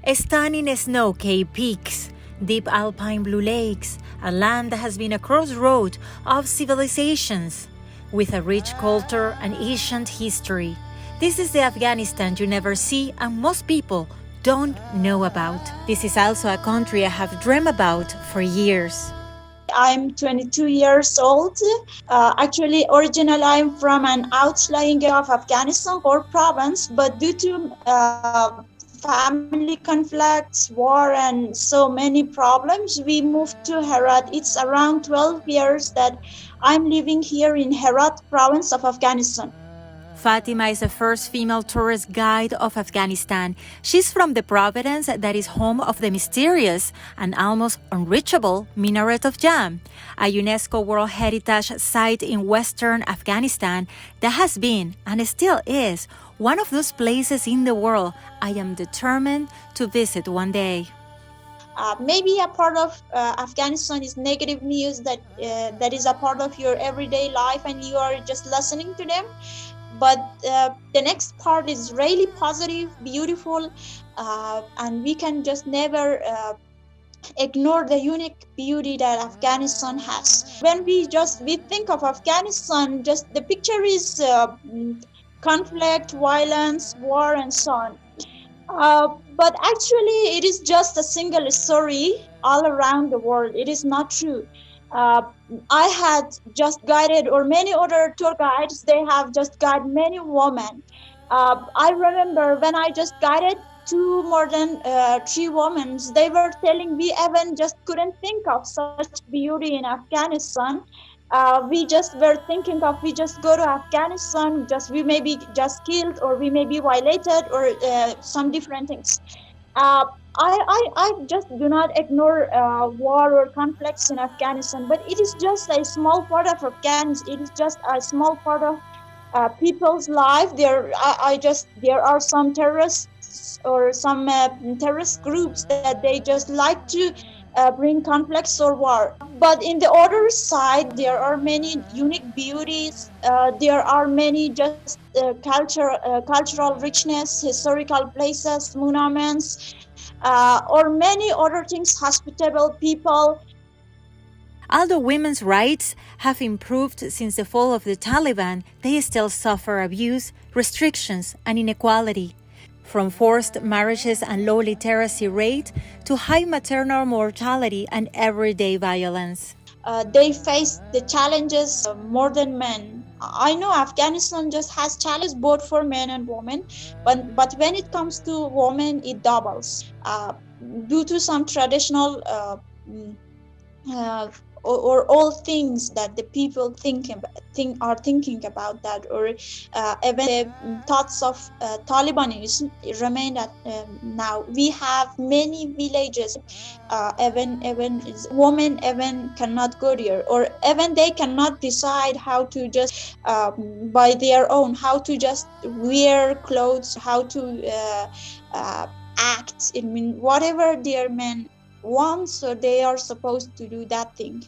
Stunning snow-capped peaks, deep alpine blue lakes, a land that has been a crossroad of civilizations, with a rich culture and ancient history. This is the Afghanistan you never see and most people don't know about. This is also a country I have dreamed about for years. I'm 22 years old. Actually, originally I'm from an outlying area of Afghanistan or province, but due to family conflicts, war, and so many problems, we moved to Herat. It's around 12 years that I'm living here in Herat province of Afghanistan. Fatima is the first female tourist guide of Afghanistan. She's from the province that is home of the mysterious and almost unreachable Minaret of Jam, a UNESCO World Heritage Site in western Afghanistan that has been, and still is, one of those places in the world I am determined to visit one day. Maybe a part of Afghanistan is negative news that is a part of your everyday life and you are just listening to them. But the next part is really positive, beautiful, and we can just never ignore the unique beauty that Afghanistan has. When we think of Afghanistan, just the picture is conflict, violence, war, and so on. But actually, it is just a single story all around the world. It is not true. I had just guided, or many other tour guides, they have just guided many women. I remember when I just guided more than 3 women, they were telling we even just couldn't think of such beauty in Afghanistan. We just were thinking of we just go to Afghanistan, we may be just killed or we may be violated or some different things. Uh, I just do not ignore war or conflicts in Afghanistan, but it is just a small part of Afghanistan. It is just a small part of people's life. There are some terrorists or some terrorist groups that they just like to bring conflicts or war. But in the other side, there are many unique beauties. There are many just cultural richness, historical places, monuments, or many other things, hospitable people. Although women's rights have improved since the fall of the Taliban, they still suffer abuse, restrictions, and inequality. From forced marriages and low literacy rate to high maternal mortality and everyday violence. They face the challenges more than men. I know Afghanistan just has challenges both for men and women, but when it comes to women, it doubles. Due to some traditional or all things that the people are thinking about that, or even the thoughts of Talibanism remain that now we have many villages, even women even cannot go there, or even they cannot decide how to just by their own, how to just wear clothes, how to act. I mean, whatever their men want, so they are supposed to do that thing.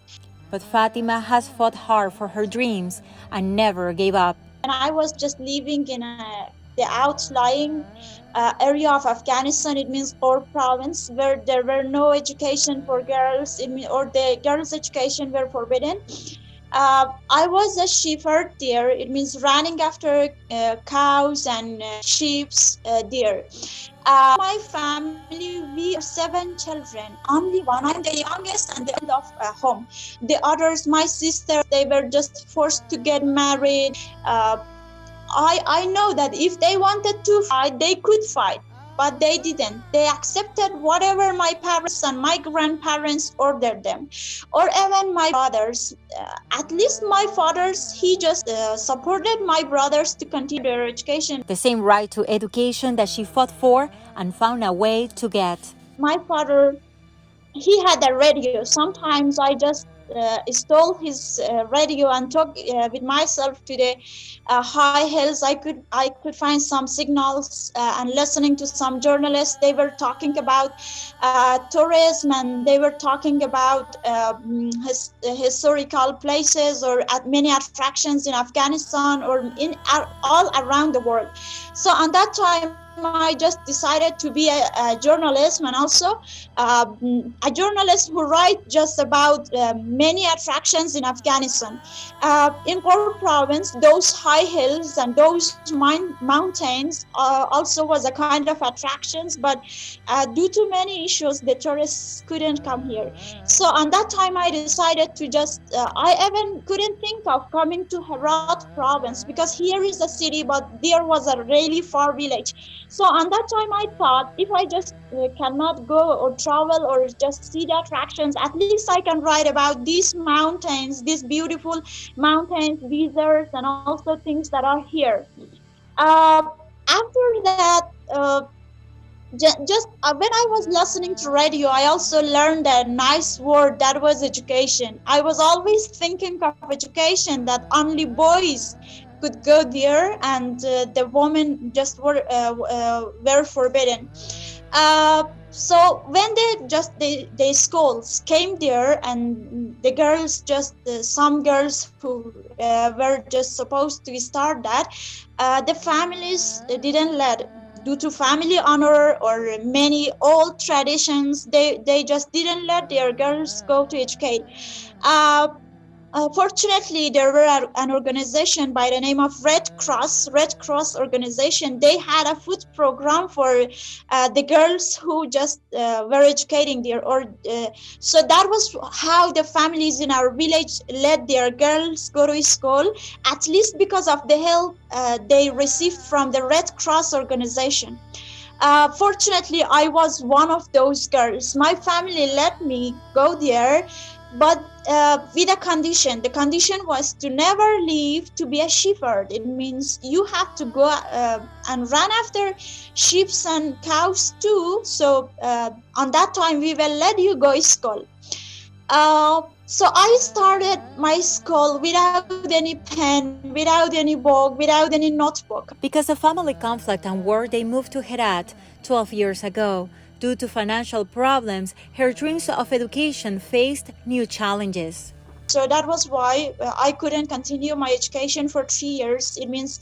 But Fatima has fought hard for her dreams and never gave up. And I was just living in the outlying area of Afghanistan. It means Kor province, where there were no education for girls, or the girls' education were forbidden. I was a shepherd there. It means running after cows and sheep there. My family, we are 7 children. Only one. I'm the youngest and the end of home. The others, my sisters, they were just forced to get married. I know that if they wanted to fight, they could fight, but they didn't. They accepted whatever my parents and my grandparents ordered them, or even my brothers. At least my fathers, he just supported my brothers to continue their education. The same right to education that she fought for and found a way to get. My father, he had a radio. Sometimes I just stole his radio and talk with myself to the high hills. I could find some signals and listening to some journalists. They were talking about tourism, and they were talking about historical places or at many attractions in Afghanistan or in all around the world. So on that time, I just decided to be a journalist, and also a journalist who write just about many attractions in Afghanistan. In Gor province, those high hills and those mountains also was a kind of attractions, but due to many issues, the tourists couldn't come here. So on that time, I decided to just, I even couldn't think of coming to Herat province because here is a city, but there was a really far village. So on that time, I thought if I just cannot go or travel or just see the attractions, at least I can write about these mountains, these beautiful mountains, deserts, and also things that are here. Uh, After that, just when I was listening to radio, I also learned a nice word that was education. I was always thinking of education that only boys could go there, and the women just were forbidden. So when the schools came there, and the girls just some girls who were just supposed to start that, the families didn't let, due to family honor or many old traditions, they just didn't let their girls go to educate. uh, Fortunately, there were an organization by the name of Red Cross organization. They had a food program for the girls who just were educating there. So that was how the families in our village let their girls go to school, at least because of the help they received from the Red Cross organization. Fortunately, I was one of those girls. My family let me go there, but with a condition. The condition was to never leave to be a shepherd. It means you have to go and run after sheep and cows too. So on that time, we will let you go to school. So I started my school without any pen, without any book, without any notebook. Because of family conflict and war, they moved to Herat 12 years ago. Due to financial problems, her dreams of education faced new challenges. So that was why I couldn't continue my education for 3 years. It means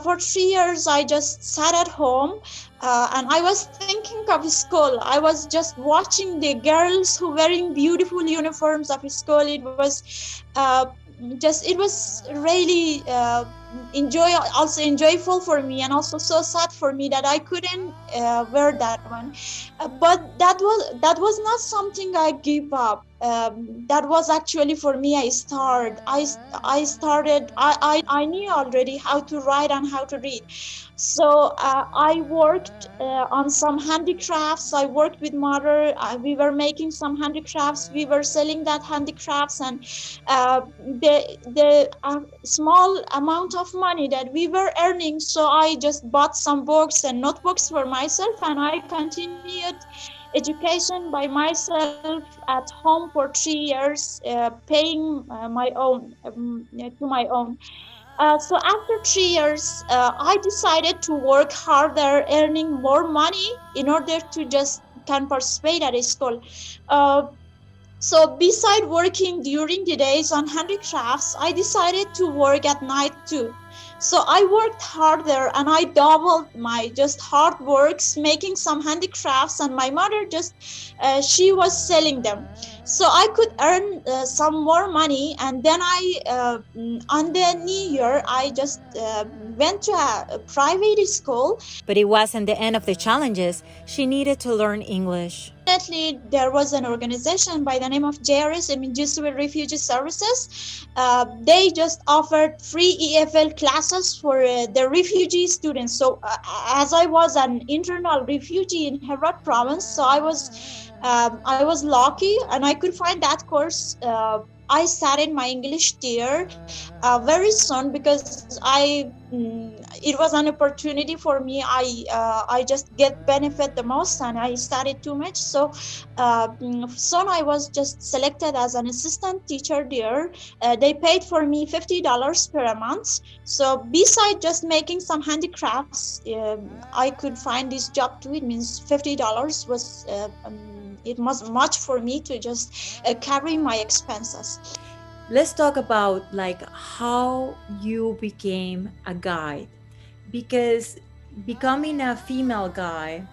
for 3 years I just sat at home, and I was thinking of school. I was just watching the girls who wearing beautiful uniforms of school. Uh, it was really also enjoyable for me, and also so sad for me that I couldn't wear that one. But that was not something I give up. That was actually for me. I knew already how to write and how to read. So I worked on some handicrafts. I worked with mother. We were making some handicrafts. We were selling that handicrafts, and the small amount of money that we were earning. So I just bought some books and notebooks for myself, and I continued education by myself at home for 3 years, paying my own to my own. So after 3 years, I decided to work harder, earning more money in order to just can participate at a school. Uh, so beside working during the days on handicrafts, I decided to work at night too. So I worked harder, and I doubled my just hard works making some handicrafts, and my mother just she was selling them. So I could earn some more money, and then on the new year I just went to a private school. But it wasn't the end of the challenges. She needed to learn English. Definitely, there was an organization by the name of JRS, I mean Jesuit Refugee Services. They just offered free EFL classes for the refugee students. So, as I was an internal refugee in Herat province, so I was lucky, and I could find that course. I started my English there very soon because it was an opportunity for me. I just get benefit the most, and I studied too much. So soon I was just selected as an assistant teacher there. They paid for me $50 per month. So beside just making some handicrafts, I could find this job too. It means $50 was. It was much for me to just carry my expenses. Let's talk about like how you became a guide, because becoming a female guide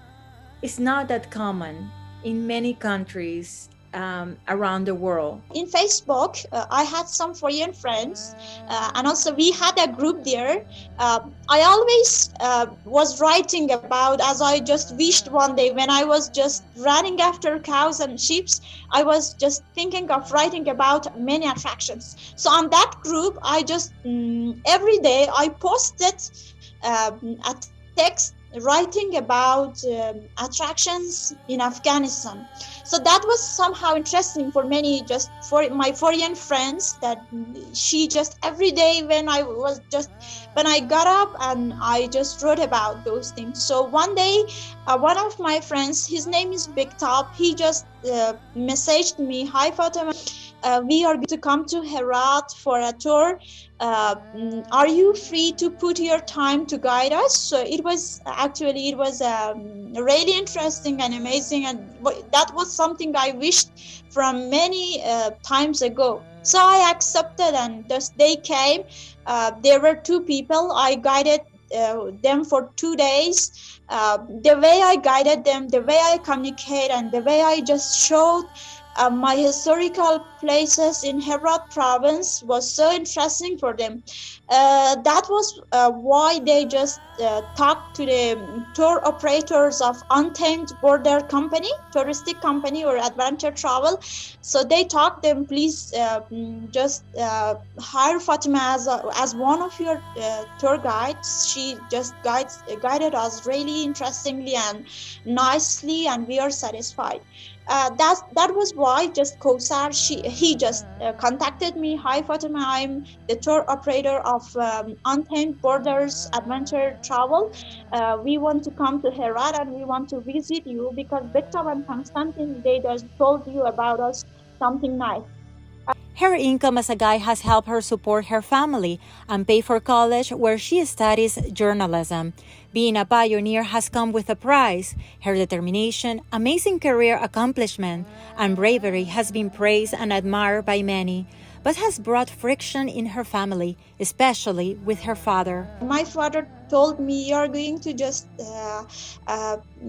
is not that common in many countries around the world. In Facebook, I had some foreign friends, and also we had a group there. I always was writing about, as I just wished one day when I was just running after cows and sheep, I was just thinking of writing about many attractions. So on that group, I just every day I posted a text writing about attractions in Afghanistan. So that was somehow interesting for many, just for my foreign friends, that she just every day when I got up and I just wrote about those things. So one day, one of my friends, his name is Big Top, he just messaged me, "Hi Fatima, we are going to come to Herat for a tour. Are you free to put your time to guide us?" So it was really interesting and amazing, and that was something I wished from many times ago. So I accepted, and thus they came. There were two people. I guided them for 2 days. The way I guided them, the way I communicate, and the way I just showed my historical places in Herat province was so interesting for them. That was why they just talked to the tour operators of Untamed Border Company, touristic company or adventure travel. So they talked them, please just hire Fatima as one of your tour guides. She just guided us really interestingly and nicely, and we are satisfied. That was why just Kosar, he just contacted me. "Hi Fatima, I'm the tour operator of Untamed Borders Adventure Travel. We want to come to Herat and we want to visit you because Victor and Constantine, they just told you about us something nice." Her income as a guide has helped her support her family and pay for college where she studies journalism. Being a pioneer has come with a price. Her determination, amazing career accomplishment, and bravery has been praised and admired by many, but has brought friction in her family, especially with her father. My father told me, "You're going to just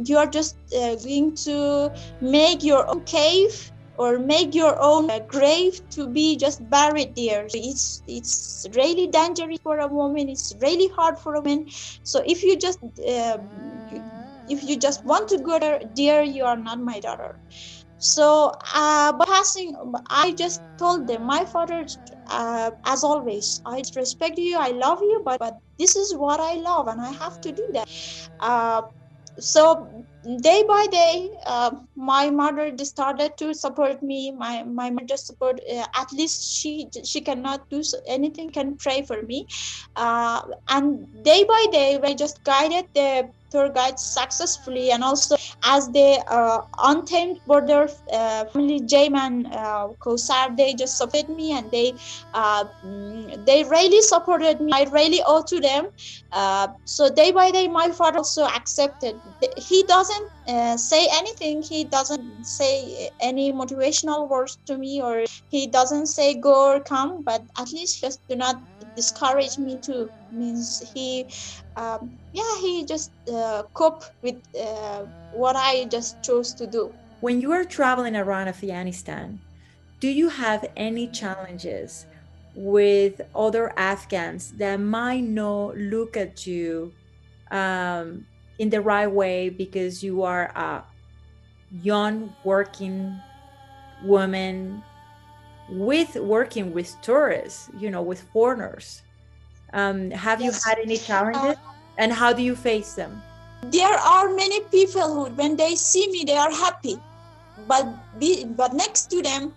you're just going to make your own cave or make your own grave to be just buried there. It's really dangerous for a woman. It's really hard for a woman. So if you just want to go there, you are not my daughter." So, passing, I just told them, "My father, as always, I respect you, I love you, but this is what I love, and I have to do that." Uh, so day by day, my mother just started to support me. My mother just support. At least she cannot do anything, can pray for me. And day by day, we just guided the tour guides successfully, and also as the Untamed Border family, Jame and Kosar, they just supported me, and they really supported me. I really owe to them. So day by day, my father also accepted. He doesn't say anything. He doesn't say any motivational words to me, or he doesn't say go or come. But at least just do not discourage me too. Means he just cope with what I just chose to do. When you are traveling around Afghanistan, do you have any challenges with other Afghans that might not look at you in the right way because you are a young working woman with working with tourists, with foreigners? Have you Yes. had any challenges, and how do you face them? There are many people who, when they see me, they are happy. But next to them,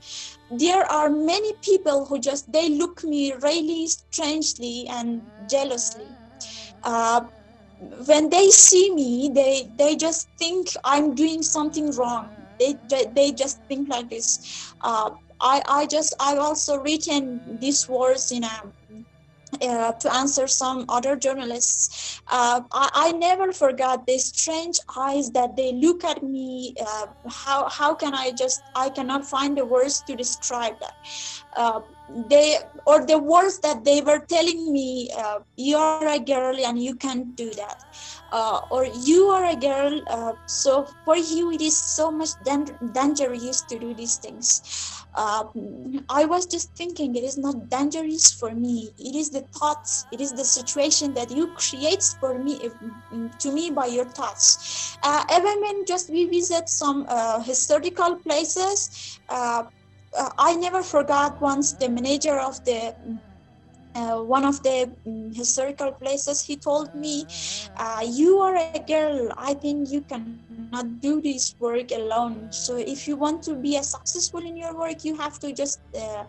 there are many people who just, they look me really strangely and jealously. When they see me, they just think I'm doing something wrong. They just think like this. I've also written these words in a to answer some other journalists. I never forgot the strange eyes that they look at me. How can I cannot find the words to describe that. they, or the words that they were telling me, you're a girl and you can't do that, or you are a girl, so for you it is so much dangerous to do these things. I was just thinking, it is not dangerous for me, it is the thoughts, it is the situation that you create for me, to me by your thoughts. Even when just we visit some historical places, I never forgot once the manager of the one of the historical places, he told me, you are a girl, I think you cannot do this work alone, so if you want to be a successful in your work, you have to just a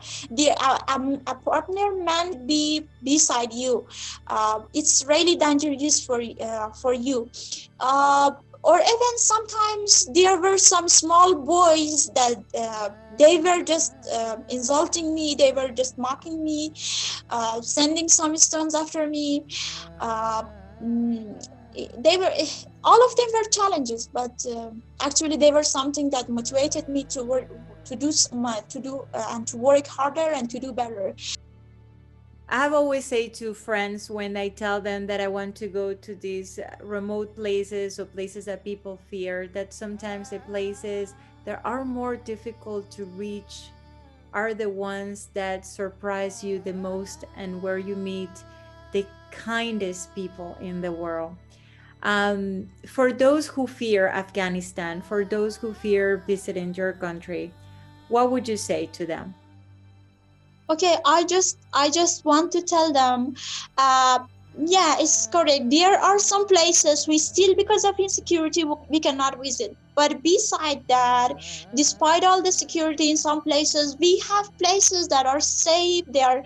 partner man be beside you. It's really dangerous for you. Or even sometimes there were some small boys that they were just insulting me, they were just mocking me, sending some stones after me. Uh, mm, they were, all of them were challenges, but actually they were something that motivated me to work, and to work harder and to do better. I've always say to friends when I tell them that I want to go to these remote places or places that people fear, that sometimes the places that are more difficult to reach are the ones that surprise you the most and where you meet the kindest people in the world. For those who fear Afghanistan, for those who fear visiting your country, what would you say to them? Okay, I just want to tell them, uh, yeah, it's correct, there are some places we still, because of insecurity, we cannot visit, but beside that, despite all the security in some places, we have places that are safe, they are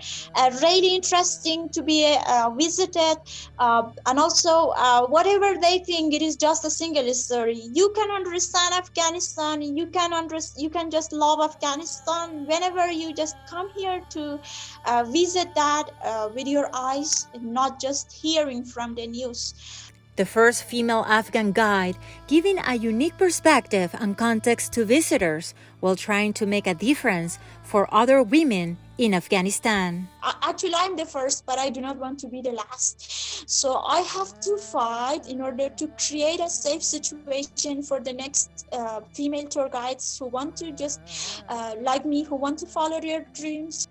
really interesting to be visited. And also, whatever they think it is just a single story, you can understand Afghanistan, you can just love Afghanistan whenever you just come here to visit that with your eyes, not just hearing from the news. The first female Afghan guide, giving a unique perspective and context to visitors while trying to make a difference for other women in Afghanistan. Actually, I'm the first, but I do not want to be the last. So I have to fight in order to create a safe situation for the next female tour guides who want to just, like me, who want to follow their dreams.